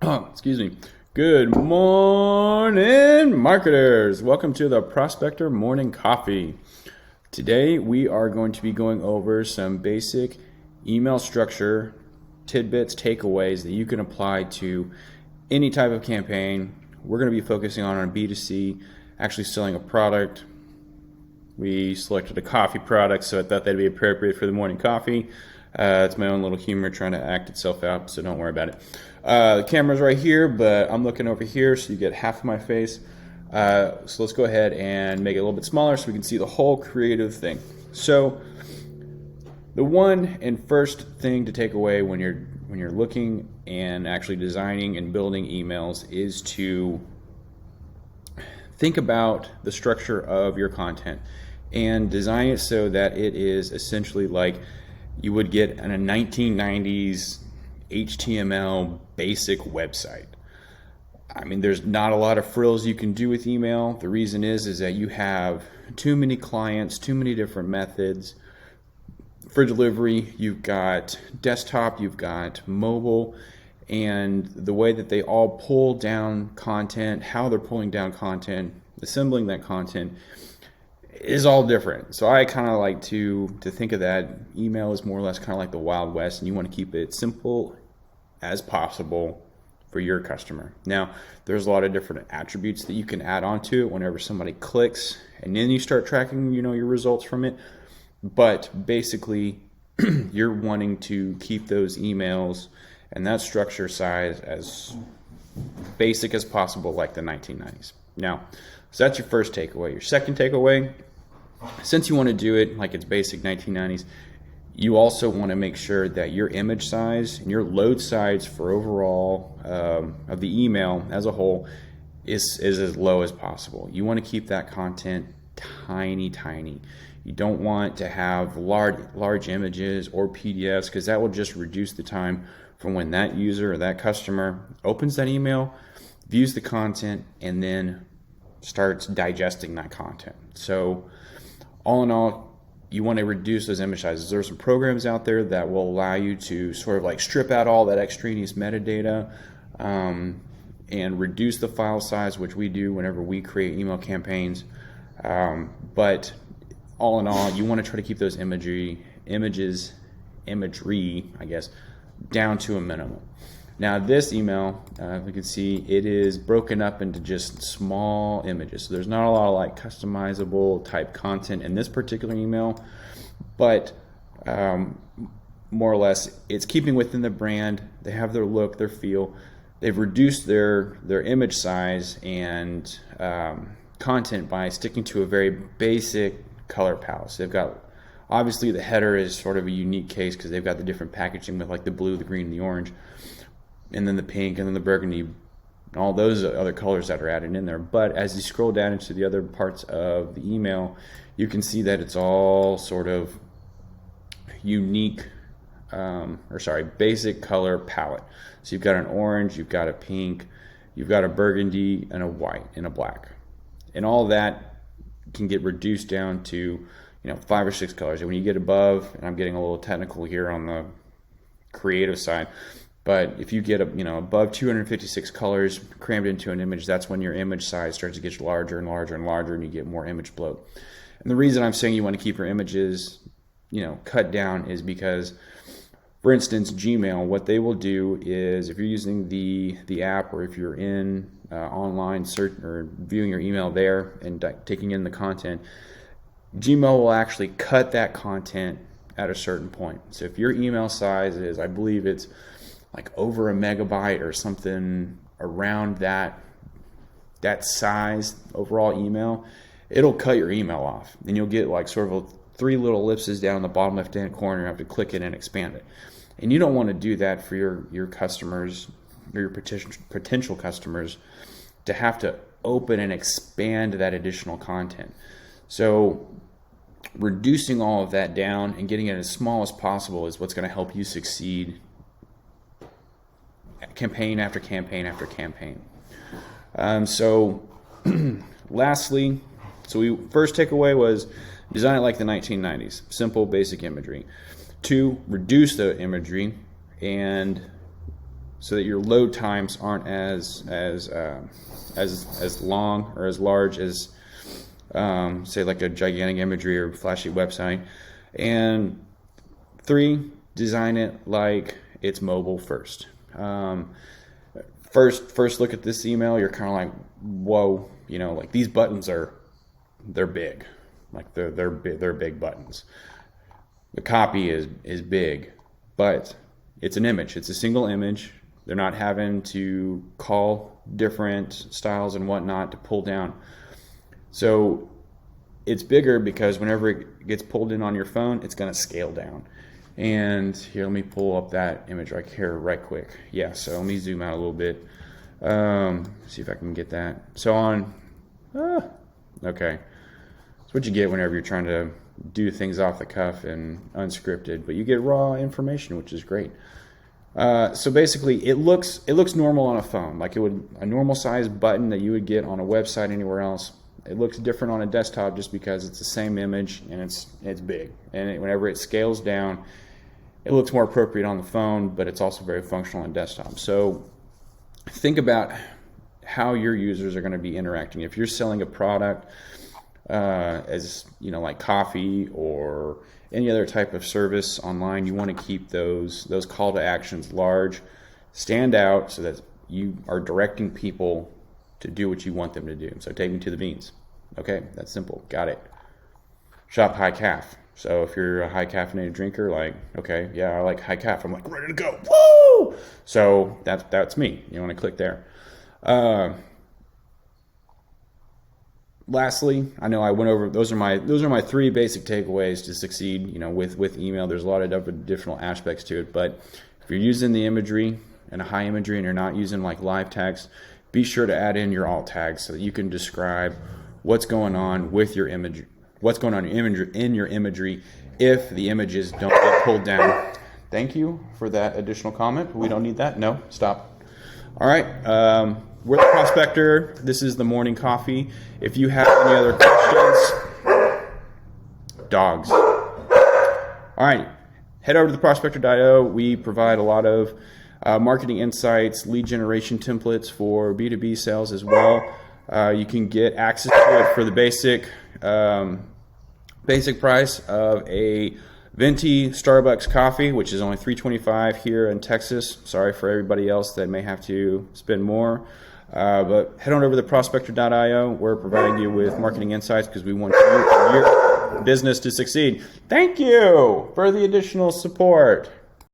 Excuse me. Good morning, marketers. Welcome to the Prospector Morning Coffee. Today we are going to be going over some basic email structure, tidbits, takeaways that you can apply to any type of campaign. We're going to be focusing on B2C, actually selling a product. We selected a coffee product, so I thought that'd be appropriate for the morning coffee. It's my own little humor trying to act itself out, so don't worry about it. The camera's right here, but I'm looking over here, so you get half of my face. So let's go ahead and make it a little bit smaller so we can see the whole creative thing. So the one and first thing to take away when you're looking and actually designing and building emails is to think about the structure of your content and design it so that it is essentially like you would get in a 1990s HTML basic website. I mean, there's not a lot of frills you can do with email. The reason is that you have too many clients, too many different methods. For delivery, you've got desktop, you've got mobile, and the way that they all pull down content, how they're pulling down content, assembling that content is all different. So I kind of like to think of that email as more or less kind of like the Wild West, and you want to keep it simple as possible for your customer. Now, there's a lot of different attributes that you can add onto it whenever somebody clicks, and then you start tracking, your results from it. But basically, you're wanting to keep those emails and that structure size as basic as possible, like the 1990s. Now, so that's your first takeaway. Your second takeaway, since you want to do it like it's basic 1990s, you also want to make sure that your image size and your load size for overall of the email as a whole is as low as possible. You want to keep that content tiny. You don't want to have large images or PDFs, because that will just reduce the time from when that user or that customer opens that email, views the content, and then starts digesting that content. So all in all, you want to reduce those image sizes. There are some programs out there that will allow you to sort of like strip out all that extraneous metadata and reduce the file size, which we do whenever we create email campaigns. But all in all, you want to try to keep those imagery, I guess, down to a minimum. Now this email, you can see it is broken up into just small images. So there's not a lot of like customizable type content in this particular email, but more or less it's keeping within the brand. They have their look, their feel. They've reduced their image size and content by sticking to a very basic color palette. So they've got, obviously the header is sort of a unique case because they've got the different packaging with like the blue, the green, and the orange, and then the pink, and then the burgundy, and all those other colors that are added in there. But as you scroll down into the other parts of the email, you can see that it's all sort of unique, basic color palette. So you've got an orange, you've got a pink, you've got a burgundy, and a white, and a black. And all that can get reduced down to 5 or 6 colors. And when you get above, and I'm getting a little technical here on the creative side, but if you get above 256 colors crammed into an image, that's when your image size starts to get larger and larger and larger, and you get more image bloat. And the reason I'm saying you want to keep your images cut down is because, for instance, Gmail, what they will do is, if you're using the app, or if you're in online search or viewing your email there and taking in the content, Gmail will actually cut that content at a certain point. So if your email size is, I believe it's like over a megabyte or something around that size overall email, it'll cut your email off, and you'll get like sort of 3 little ellipses down in the bottom left hand corner. You have to click it and expand it, and you don't want to do that for your customers or your potential customers to have to open and expand that additional content. So reducing all of that down and getting it as small as possible is what's going to help you succeed campaign after campaign after campaign. Lastly, we first takeaway was design it like the 1990s, simple, basic imagery. 2, reduce the imagery and so that your load times aren't as long or as large as say like a gigantic imagery or flashy website. And 3, design it like it's mobile first. First look at this email, you're kind of like, whoa, you know, like these buttons they're big, like they're big buttons. The copy is big, but it's an image. It's a single image. They're not having to call different styles and whatnot to pull down. So it's bigger because whenever it gets pulled in on your phone, it's going to scale down. And here, let me pull up that image right here right quick. Yeah, so let me zoom out a little bit. See if I can get that. So on, okay. That's what you get whenever you're trying to do things off the cuff and unscripted, but you get raw information, which is great. So basically, it looks normal on a phone, like a normal size button that you would get on a website anywhere else. It looks different on a desktop just because it's the same image and it's big. And whenever it scales down, it looks more appropriate on the phone, but it's also very functional on desktop. So think about how your users are going to be interacting. If you're selling a product, as you know, like coffee or any other type of service online, you want to keep those call to actions large, stand out, so that you are directing people to do what you want them to do. So take me to the beans. Okay, that's simple. Got it. Shop high calf. So if you're a high caffeinated drinker, like, okay, yeah, I like high calf. I'm like ready to go. Woo! So that's me. You want to click there. Lastly, I know I went over, those are my 3 basic takeaways to succeed, you know, with email. There's a lot of additional aspects to it, but if you're using the imagery and a high imagery and you're not using like live text, be sure to add in your alt tags so that you can describe what's going on with your image, what's going on in your imagery if the images don't get pulled down. Thank you for that additional comment. We don't need that. No, stop. All right. We're the Prospector. This is the morning coffee. If you have any other questions, dogs. All right. Head over to the Prospector.io. We provide a lot of marketing insights, lead generation templates for B2B sales as well. You can get access to it for the basic price of a venti Starbucks coffee, which is only $3.25 here in Texas. Sorry for everybody else that may have to spend more. But head on over to Prospector.io. We're providing you with marketing insights because we want your business to succeed. Thank you for the additional support.